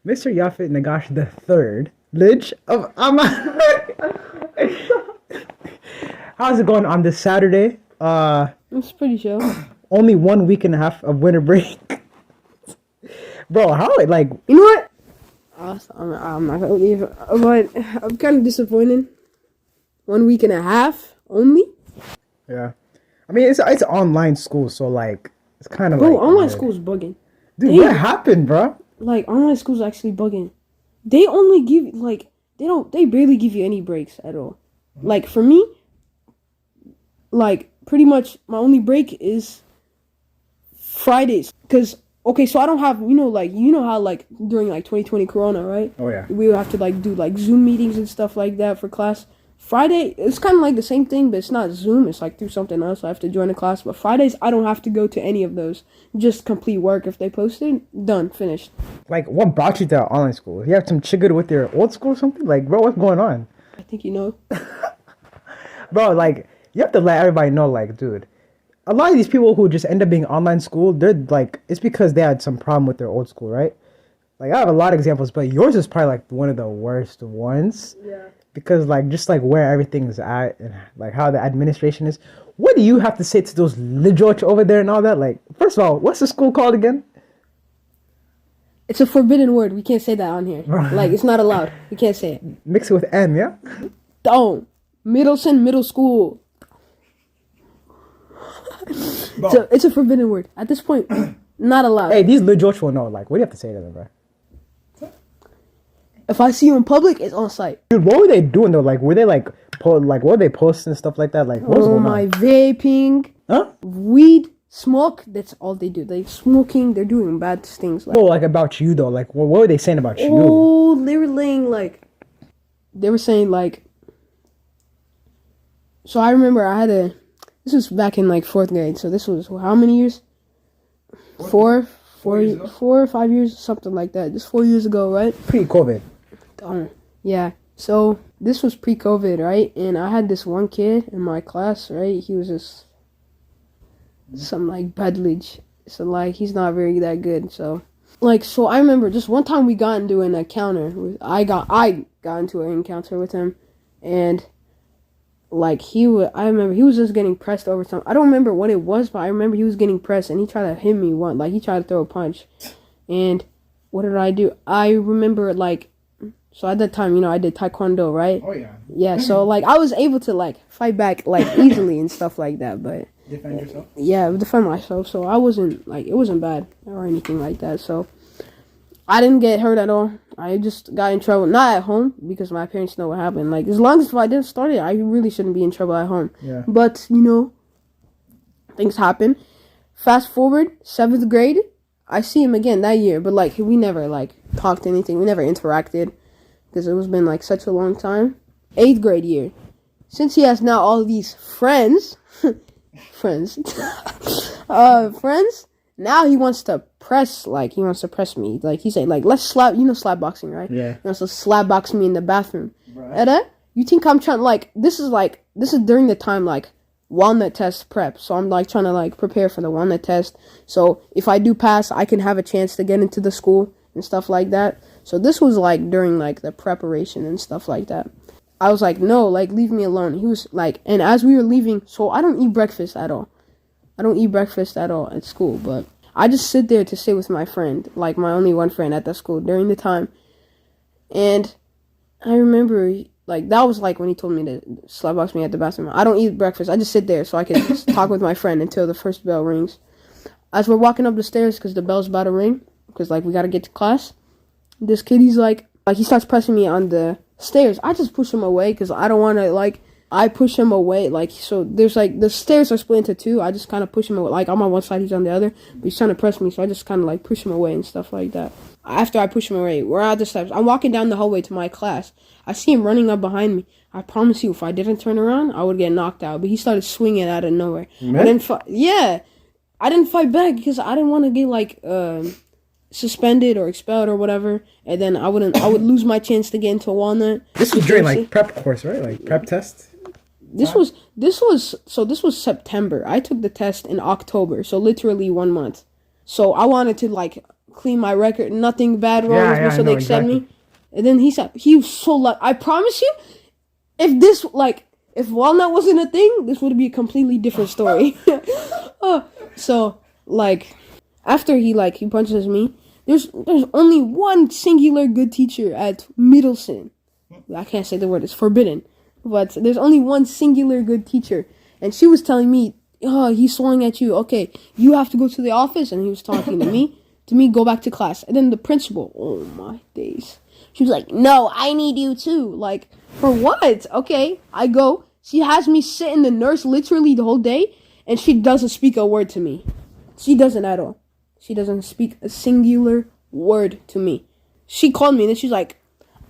Mr. Yaphet Nagash the third, Lidge of How's it going on this Saturday? It's pretty chill. Only 1 week and a half of winter break. Bro, how like You know what? I'm not gonna leave, but I'm kind of disappointed. 1 week and a half only. yeah. I mean it's online school, so like it's kind of Bro, like online weird. school's bugging. Dude, They- what happened, bro? Like online school's actually bugging. They only give they barely give you any breaks at all. Like for me, like pretty much my only break is Fridays. Cause okay, so I don't have you know how like during like 2020 Corona, right? Oh yeah. We would have to like do like Zoom meetings and stuff like that for class. Friday, it's kind of like the same thing, but it's not Zoom. It's like through something else. I have to join a class. But Fridays, I don't have to go to any of those. Just complete work. If they posted, done, finished. Like what brought you to online school? You have some chigga with your old school or something? Like, bro, what's going on? I think you know. Bro, like, you have to let everybody know, like, dude, a lot of these people who just end up being online school, they're like, it's because they had some problem with their old school, right? Like, I have a lot of examples, but yours is probably like one of the worst ones. Yeah. Because, like, just like where everything's at and like how the administration is. What do you have to say to those lidgeorge over there and all that? Like, first of all, what's the school called again? It's a forbidden word. We can't say that on here. Like, it's not allowed. We can't say it. Mix it with M, yeah? Don't. MIDilson Middle School. It's a forbidden word. At this point, not allowed. Hey, these lidgeorge will know. Like, what do you have to say to them, bro? If I see you in public, it's on site. Dude, what were they doing though? Like, were they like, what were they posting and stuff like that? Like, what was Oh going my on? vaping, Huh? weed, smoke. That's all they do. They smoking. They're doing bad things. Like, Oh, like about you though. Like, what were they saying about you? oh, they were laying like, they were saying like. So I remember I had a. This was back in like 4th grade. So this was how many years? Four or 5 years, something like that. Just 4 years ago, right? Pre-COVID. Yeah. So this was pre-COVID, right? And I had this one kid in my class, right? He was just some like bedledge. So like he's not very that good. So I remember just one time we got into an encounter. I got into an encounter with him, and like I remember he was just getting pressed over something. I don't remember what it was, but I remember he was getting pressed and he tried to hit me one. Like he tried to throw a punch, and what did I do? I remember like. So at that time, I did taekwondo, right? Oh yeah. Yeah, so like I was able to like fight back like easily and stuff like that, but Defend yourself. yeah, defend myself. So I wasn't like it wasn't bad or anything like that. So I didn't get hurt at all. I just got in trouble, not at home because my parents know what happened. Like as long as if I didn't start it, I really shouldn't be in trouble at home. Yeah. But things happen. Fast forward 7th grade, I see him again that year, but like we never like talked anything. We never interacted. Because it was been like such a long time. 8th grade year. Since he has now all these friends, friends, now he wants to press me. Like he said, like let's slap, slap boxing, right? Yeah. He wants to slap box me in the bathroom. Right. You think I'm trying this is during the time like Walnut test prep. So I'm like trying to like prepare for the Walnut test. So if I do pass, I can have a chance to get into the school and stuff like that. So this was like during like the preparation and stuff like that. I was like, no, like leave me alone. He was like, and as we were leaving, so I don't eat breakfast at all. I don't eat breakfast at all at school, but I just sit there to sit with my friend, like my only one friend at the school during the time. And I remember like that was like when he told me to slapbox me at the bathroom. I don't eat breakfast. I just sit there so I can just talk with my friend until the first bell rings. As we're walking up the stairs, because the bell's about to ring, because like we got to get to class. This kid, he's like he starts pressing me on the stairs. I just push him away because I don't want to, I push him away. So there's, the stairs are split into two. I just kind of push him away. I'm on one side, he's on the other. But he's trying to press me, so I just kind of, push him away and stuff like that. After I push him away, we're at the steps. I'm walking down the hallway to my class. I see him running up behind me. I promise you, if I didn't turn around, I would get knocked out. But he started swinging out of nowhere. I didn't fight back because I didn't want to get, suspended or expelled or whatever, and then I would lose my chance to get into Walnut. This was during prep course, right? Like prep test. This was September. I took the test in October, so literally 1 month. So I wanted to clean my record, nothing bad wrong Yeah, with me, yeah, so I they know, accept exactly. me. And then he said, he was so lucky. I promise you, if Walnut wasn't a thing, this would be a completely different story. So, like, after he punches me, there's only one singular good teacher at MIDilson. I can't say the word, it's forbidden. But there's only one singular good teacher. And she was telling me, oh, he's swung at you. Okay, you have to go to the office. And he was talking to me, go back to class. And then the principal, oh my days. She was like, no, I need you too. Like, for what? Okay, I go. She has me sit in the nurse literally the whole day. And she doesn't speak a word to me. She doesn't at all. She doesn't speak a singular word to me. She called me and then she's like,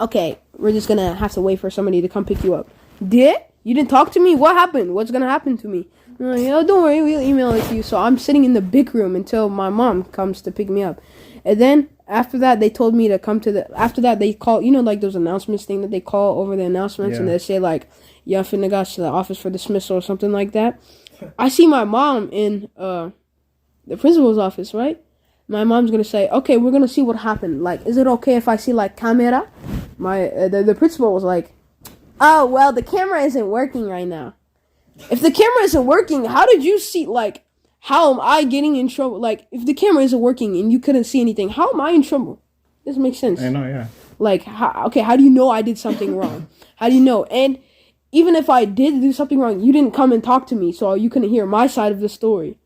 okay, we're just gonna have to wait for somebody to come pick you up. Did? You didn't talk to me? What happened? What's gonna happen to me? I'm like, oh, don't worry, we'll email it to you. So I'm sitting in the big room until my mom comes to pick me up. And then after that, they told me to come to after that, they call, like those announcements thing that they call over the announcements, and they say like, Yaphet got to the office for dismissal or something like that. I see my mom in the principal's office, right? My mom's gonna say, okay, we're gonna see what happened. Like, is it okay if I see like camera? The principal was like, oh, well, the camera isn't working right now. If the camera isn't working, how did you see, like, how am I getting in trouble? Like, if the camera isn't working and you couldn't see anything, how am I in trouble? This makes sense. I know, yeah. Like, how do you know I did something wrong? How do you know? And even if I did do something wrong, you didn't come and talk to me, so you couldn't hear my side of the story.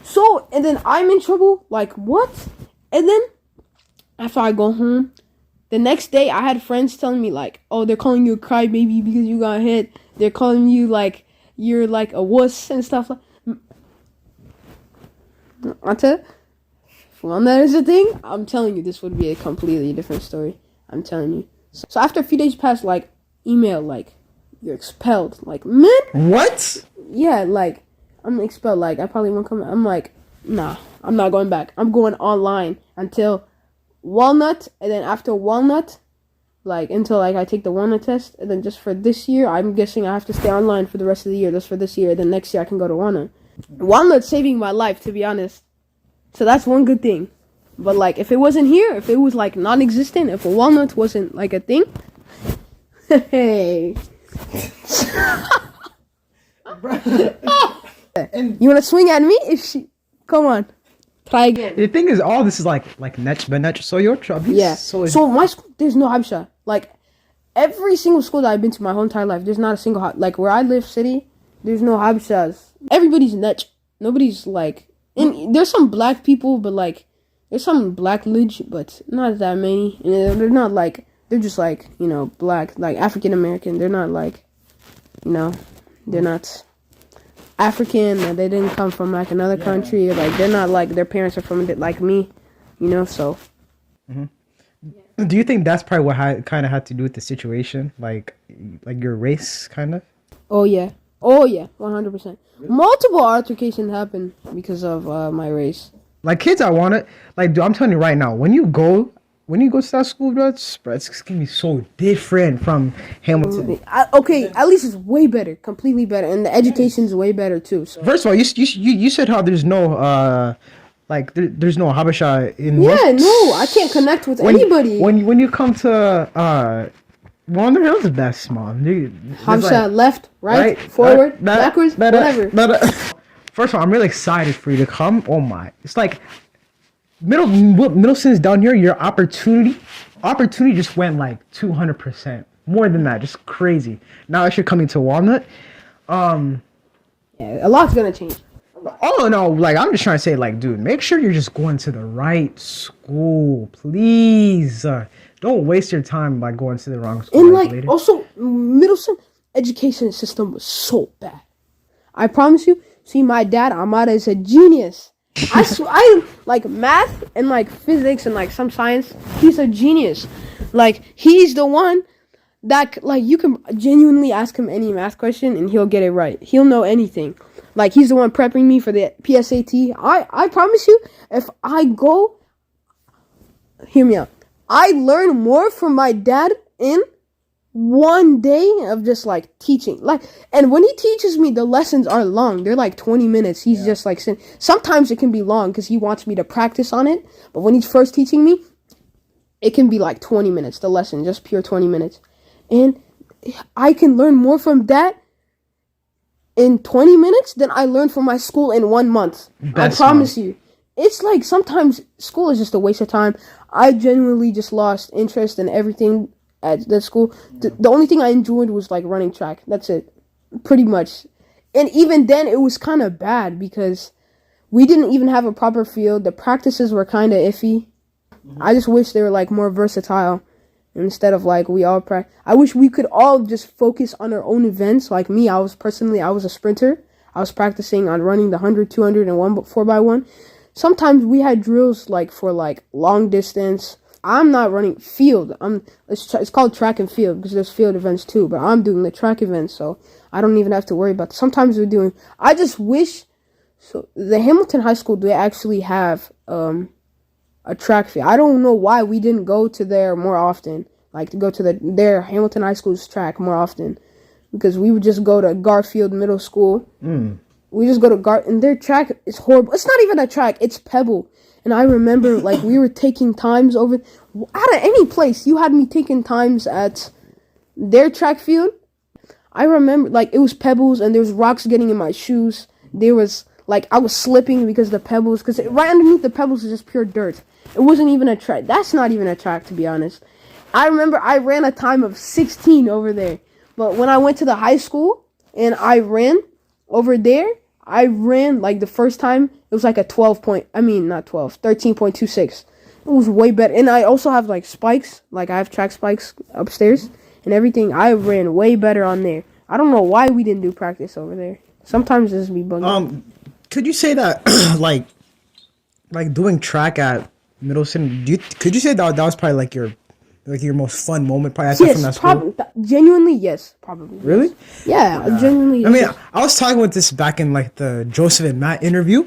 So, and then I'm in trouble? Like, what? And then, after I go home, the next day, I had friends telling me, like, oh, they're calling you a crybaby because you got hit. They're calling you, like, you're, like, a wuss and stuff. Ante, when that is a thing, I'm telling you, this would be a completely different story. I'm telling you. So after a few days passed, like, email, like, you're expelled. Like, man. What? Yeah, like, I'm expelled. Like, I probably won't come. I'm like, nah, I'm not going back. I'm going online until Walnut, and then after Walnut, like, until, like, I take the Walnut test, and then just for this year, I'm guessing I have to stay online for the rest of the year, just for this year, then next year I can go to Walnut. Walnut's saving my life, to be honest. So that's one good thing. But, like, if it wasn't here, if it was, like, non-existent, if a Walnut wasn't, like, a thing, hey. You want to swing at me? Come on. Try again. The thing is, all this is like net, so your trouble. Yeah. So my school, there's no habsha. Like, every single school that I've been to my whole entire life, there's not a single like where I live, city. There's no habshas. Everybody's net. Nobody's like. And there's some black people, but like, there's some black lich, but not that many. And they're not like. They're just like, black, like African American. They're not like, they're not African, or they didn't come from like another country, or like they're not like their parents are from like me, so. Mm-hmm. Do you think that's probably what kind of had to do with the situation, like your race, kind of? Oh yeah, 100%. Multiple altercations happen because of my race. Like kids, I want it. Like, dude, I'm telling you right now, when you go to that school, bro, it's gonna be so different from Hamilton. Okay, at least it's way better, completely better, and the education's way better too. So. First of all, you said how there's no there's no Habesha in. Yeah, no, I can't connect with anybody. When you come to Walnut Hills, is that small. Habesha left, right, forward, backwards, whatever. First of all, I'm really excited for you to come. Oh my, it's like. MIDilson's down here. Your opportunity just went like 200%, more than that, just crazy. Now if you're coming to Walnut, yeah, a lot's gonna change. Oh no, like I'm just trying to say, like, dude, make sure you're just going to the right school, please. Don't waste your time by going to the wrong school. And like later. Also, MIDilson education system was so bad. I promise you. See, my dad Amada is a genius. I like math and like physics and like some science. He's a genius. Like he's the one that like you can genuinely ask him any math question and he'll get it right. He'll know anything. Like he's the one prepping me for the PSAT. I promise you, if I go, hear me out. I learn more from my dad in one day of just like teaching, like, and when he teaches me, the lessons are long. They're like 20 minutes. He's just like sometimes it can be long because he wants me to practice on it. But when he's first teaching me, it can be like 20 minutes. The lesson, just pure 20 minutes, and I can learn more from that in 20 minutes than I learned from my school in 1 month. I promise you. It's like sometimes school is just a waste of time. I genuinely just lost interest in everything at the school. The only thing I enjoyed was like running track. That's it. Pretty much. And even then it was kind of bad because we didn't even have a proper field. The practices were kind of iffy. I just wish they were like more versatile instead of like we all practice. I wish we could all just focus on our own events. Like me, I was a sprinter. I was practicing on running the 100, 200, and 4x1. Sometimes we had drills like for like long distance. I'm not running field. It's called track and field because there's field events too. But I'm doing the track events, so I don't even have to worry about. Sometimes we're doing. I just wish. So the Hamilton High School, they actually have a track field. I don't know why we didn't go to there more often. Like to go to their Hamilton High School's track more often, because we would just go to Garfield Middle School. We just go to and their track is horrible. It's not even a track, it's pebble. And I remember, like, we were taking times over, out of any place, you had me taking times at their track field. I remember, like, it was pebbles, and there was rocks getting in my shoes. There was, like, I was slipping because the pebbles, because right underneath the pebbles is just pure dirt. It wasn't even a track. That's not even a track, to be honest. I remember I ran a time of 16 over there. But when I went to the high school, and I ran over there, I ran, like, the first time, it was like a 13.26. It was way better. And I also have, like, spikes. Like, I have track spikes upstairs and everything. I ran way better on there. I don't know why we didn't do practice over there. Sometimes this be bugging. Could you say that, like doing track at MIDilson, could you say that was probably, like, your most fun moment, probably aside from that school? Genuinely, yes, probably. Really? Yeah, genuinely. I mean, I was talking with this back in like the Joseph and Matt interview,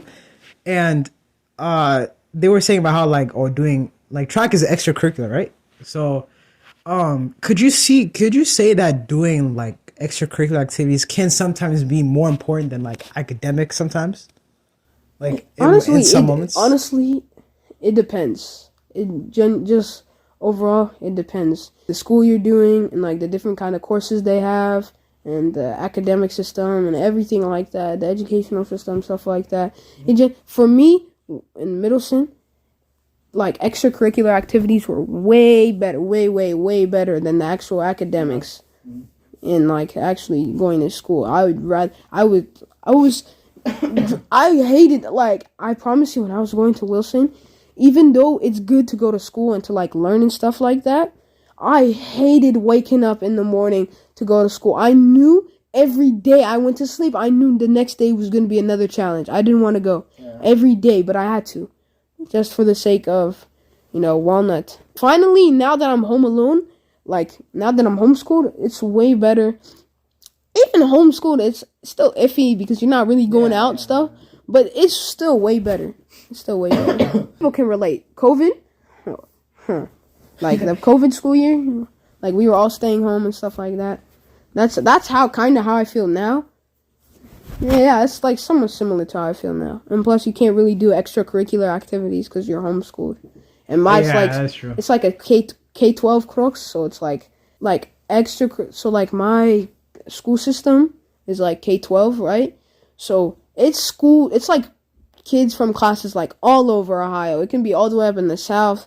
and they were saying about how doing like track is an extracurricular, right? So, could you say that doing like extracurricular activities can sometimes be more important than like academics sometimes? Like honestly, in some moments. Honestly, it depends. Just overall, it depends. The school you're doing and like the different kind of courses they have and the academic system and everything like that, the educational system, stuff like that. For me, in MIDilson, like extracurricular activities were way better, way better than the actual academics in like actually going to school. I hated, like, I promise you, when I was going to Wilson, even though it's good to go to school and to, like, learn and stuff like that, I hated waking up in the morning to go to school. I knew every day I went to sleep, I knew the next day was going to be another challenge. I didn't want to go every day, but I had to. Just for the sake of, Walnut. Finally, now that I'm home alone, like, now that I'm homeschooled, it's way better. Even homeschooled, it's still iffy because you're not really going out and stuff, but it's still way better. It's still way better. People can relate. COVID, like the COVID school year, like we were all staying home and stuff like that. That's how I feel now. Yeah, it's like somewhat similar to how I feel now. And plus, you can't really do extracurricular activities because you're homeschooled. And mine's that's true. It's like a K-12 crux, so it's like extra. So like my school system is like K-12, right? So it's like kids from classes like all over Ohio. It can be all the way up in the south,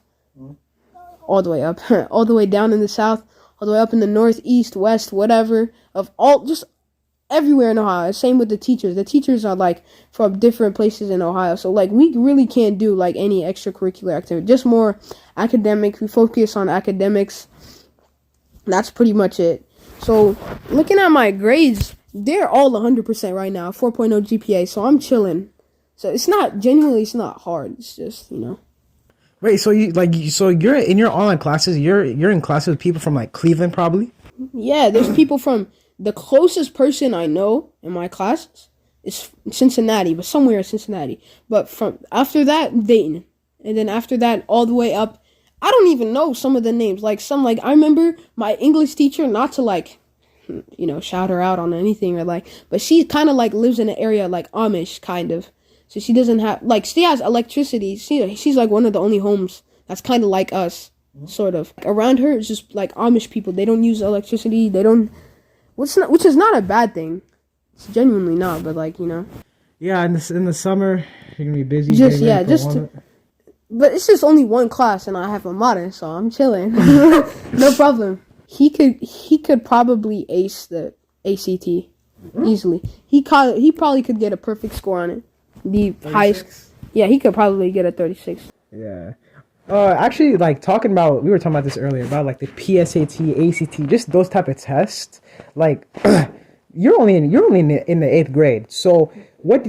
all the way up, all the way down in the south, all the way up in the northeast, west, whatever, just everywhere in Ohio. Same with the teachers. The teachers are like from different places in Ohio. So like we really can't do like any extracurricular activity. Just more academic. We focus on academics. That's pretty much it. So looking at my grades, they're all 100% right now. 4.0 GPA. So I'm chilling. So it's not hard. It's just, Wait, so you're in your online classes, you're in classes with people from like Cleveland probably? Yeah, there's people from the closest person I know in my classes is Cincinnati, but somewhere in Cincinnati. But from after that, Dayton. And then after that, all the way up I don't even know some of the names. Like some, like I remember my English teacher, not to like, shout her out on anything or like, but she kind of like lives in an area like Amish kind of. So she doesn't have, like, she has electricity. She's like one of the only homes that's kind of like us, sort of. Around her, it's just like Amish people. They don't use electricity. They don't, which is not a bad thing. It's genuinely not, but like, Yeah, in the summer, you're gonna be busy. But it's just only one class, and I have a modern, so I'm chilling. No problem. He could probably ace the ACT easily. He probably could get a perfect score on it. The 36? Highest. Yeah, he could probably get a 36. Yeah. Actually, like we were talking about this earlier about like the PSAT, ACT, just those type of tests. Like, you're only in the 8th grade. So what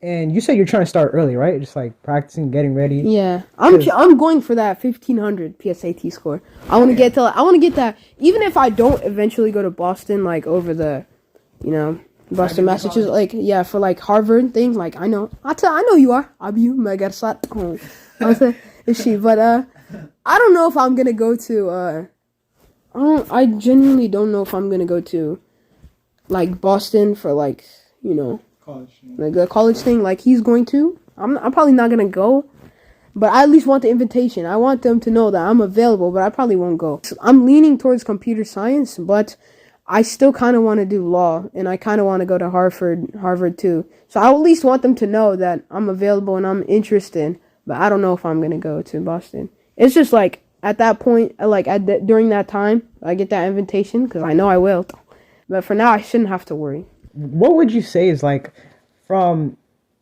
and you said you're trying to start early, right? Just like practicing, getting ready. Yeah, I'm going for that 1500 PSAT score. I want to get that. Even if I don't eventually go to Boston, like over the, Boston, Massachusetts, like for like Harvard thing. Like I know you are. Abu Megarsat. But I don't know if I'm gonna go to. I genuinely don't know if I'm gonna go to, like Boston for like college, like the college thing, like he's going to. I'm probably not gonna go, but I at least want the invitation. I want them to know that I'm available, but I probably won't go. So I'm leaning towards computer science, but I still kind of want to do law, and I kind of want to go to Harvard too. So I at least want them to know that I'm available and I'm interested, but I don't know if I'm gonna go to Boston. It's just like at that point, like during that time, I get that invitation because I know I will. But for now, I shouldn't have to worry. What would you say is like I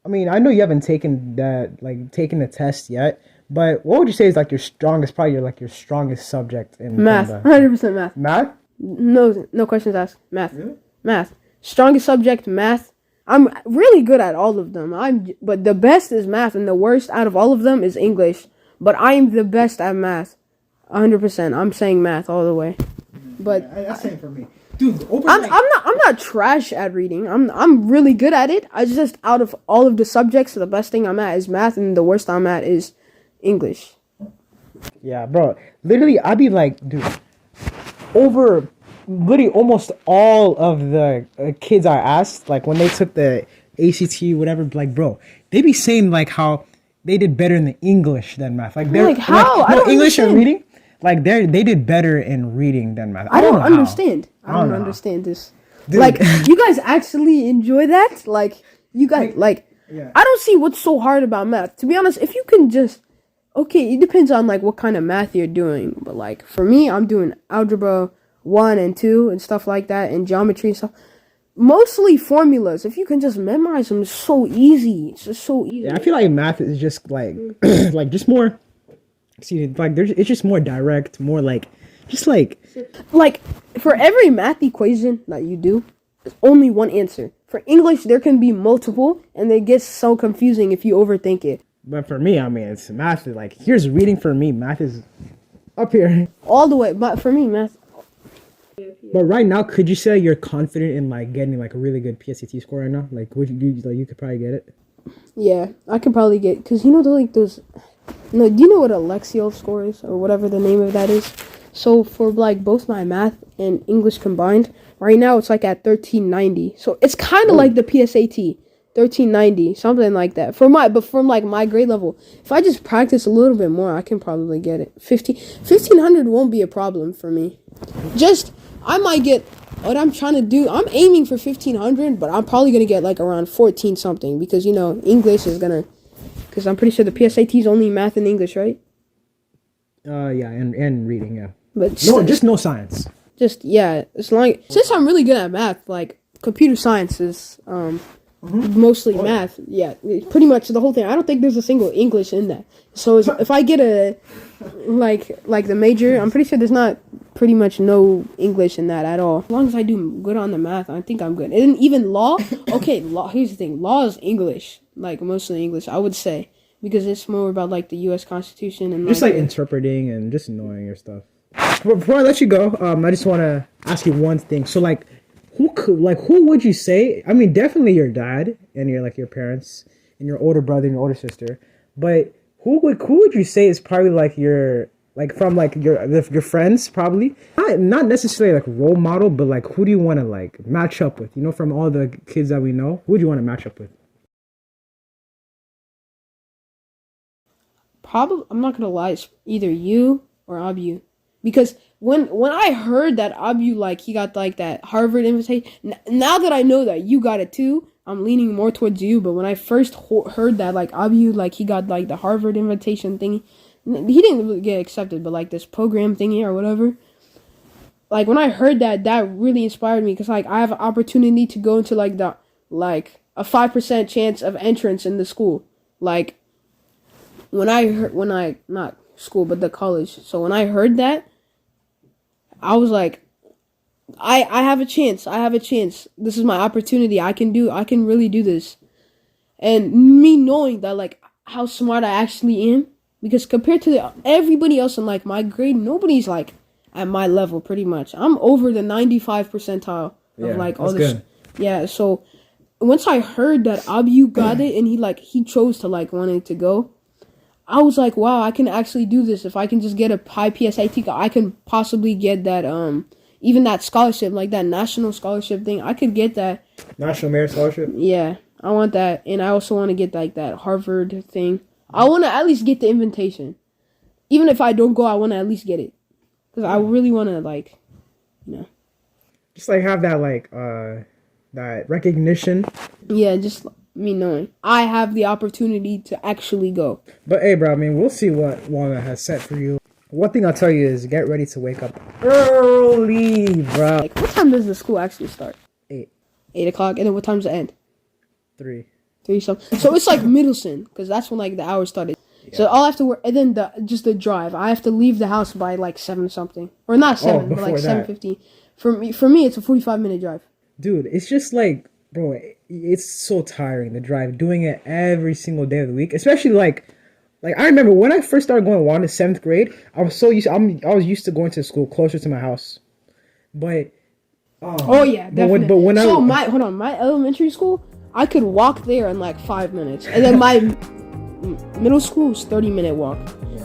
know you haven't taken the test yet, but what would you say is like your strongest subject in math? 100% math. Math? No questions asked. Math. Really? Math. Strongest subject, math. I'm really good at all of them. But the best is math, and the worst out of all of them is English. But I'm the best at math. 100%. I'm saying math all the way. But yeah, that's same for me. Dude, I'm not trash at reading. I'm really good at it. I just, out of all of the subjects, the best thing I'm at is math, and the worst I'm at is English. Yeah, bro. Literally, I'd be like, dude, over literally almost all of the kids I asked, like when they took the ACT, whatever, like, bro, they be saying like how they did better in the English than math. Like they're like how? Like, I don't English understand. and reading. Like they did better in reading than math. I don't understand. I don't understand this. Dude. Like, you guys actually enjoy that? Like, you guys, yeah. I don't see what's so hard about math. To be honest, if you can just, okay, it depends on, like, what kind of math you're doing. But, like, for me, I'm doing algebra 1 and 2 and stuff like that, and geometry and stuff. Mostly formulas. If you can just memorize them, it's so easy. It's just so easy. Yeah, I feel like math is just, like, just more, it's just more direct, more, like, just like for every math equation that you do, there's only one answer. For English, there can be multiple, and it gets so confusing if you overthink it. But for me, it's math. Like, here's reading for me. Math is up here all the way. But for me, math. But right now, could you say you're confident in like getting like a really good PSAT score right now? Like, would you could probably get it? Yeah, I could probably get, because those. No, do you know what a Lexio score is, or whatever the name of that is? So for like both my math and English combined, right now it's like at 1390. So it's kind of like the PSAT, 1390, something like that. From like my grade level, if I just practice a little bit more, I can probably get it. 1500 won't be a problem for me. Just I might get what I'm trying to do. I'm aiming for 1500, but I'm probably gonna get like around 14 something, because English is gonna. Because I'm pretty sure the PSAT is only math and English, right? Yeah, and reading, yeah. But just no science. Just, yeah, since I'm really good at math, like, computer science is, mostly math. Yeah, pretty much the whole thing. I don't think there's a single English in that. So if I get a, like the major, I'm pretty sure there's not pretty much no English in that at all. As long as I do good on the math, I think I'm good. And even law, okay, here's the thing. Law is English, like, mostly English, I would say. Because it's more about, like, the U.S. Constitution and just like interpreting and just knowing your stuff. Before I let you go, I just want to ask you one thing. So, like, who would you say? I mean, definitely your dad and your parents and your older brother and your older sister. But who would you say is probably like your like from like your friends probably not necessarily like role model, but like who do you want to like match up with? You know, from all the kids that we know, who do you want to match up with? Probably, I'm not gonna lie, it's either you or Abu, because when I heard that Abu like he got like that Harvard invitation, now that I know that you got it too, I'm leaning more towards you. But when I first heard that like Abu like he got like the Harvard invitation thingy, he didn't really get accepted, but like this program thingy or whatever. Like when I heard that, that really inspired me because like I have an opportunity to go into like the like a 5% chance of entrance in the school. Like not school but the college. So when I heard that, I was like, I have a chance. I have a chance. This is my opportunity. I can really do this. And me knowing that like how smart I actually am, because compared to everybody else in like my grade, nobody's like at my level pretty much. I'm over the 95 percentile of like all this. Good. Yeah, so once I heard that Abu got it and he chose to like wanting to go, I was like, wow, I can actually do this. If I can just get a high PSAT, I can possibly get that, even that scholarship, like that national scholarship thing. I could get that. National Merit Scholarship? Yeah, I want that. And I also want to get like that Harvard thing. I want to at least get the invitation. Even if I don't go, I want to at least get it. Because I really want to like, you know. Just like have that like, that recognition. Yeah, just me knowing I have the opportunity to actually go. But hey, bro, I mean, we'll see what Walnut has set for you. One thing I'll tell you is get ready to wake up early, bro. Like, what time does the school actually start? 8. 8 o'clock, and then what time's the end? 3. 3 something. So it's like MIDilson, because that's when like the hours started. Yeah. So I'll have to work, and then the drive. I have to leave the house by like 7 something, or not 7, but like 7:50. For me, it's a 45-minute drive. Dude, it's just like, bro, it's so tiring, the drive, doing it every single day of the week. Especially like I remember when I first started going to Walnut 7th grade, I was used to going to school closer to my house. But oh yeah, definitely. My elementary school, I could walk there in like 5 minutes, and then my middle school was 30-minute walk.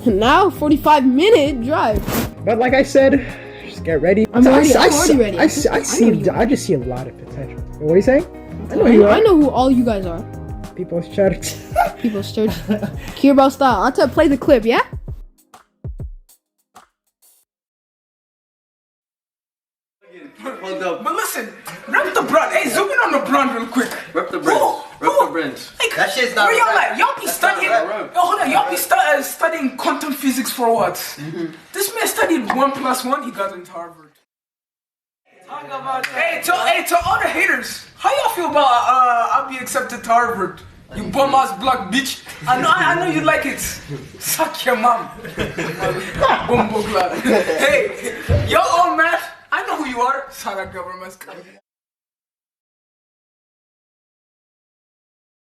Yeah. Now 45-minute drive. But like I said, just get ready. I'm already ready. I just see a lot of potential. What are you saying? I know who all you guys are. People's Church. People's Church. Kirbo style. I'll tell play the clip, yeah? Hold up. But listen, rep the brunt. Hey, zoom in on the brunt real quick. Rep the brunt. Rep the brunt. Like, that shit's not where y'all right. at? Y'all be studying. Yo, hold on. Y'all be studying quantum physics for what? This man studied 1 + 1. He got into Harvard. Talk about that. Hey, to all the haters, how y'all feel about I'll be accepted to Harvard? You bum ass black bitch. I know you like it. Suck your mom. Bumbo glad. Hey, y'all all mad? I know who you are. Sarah government's coming.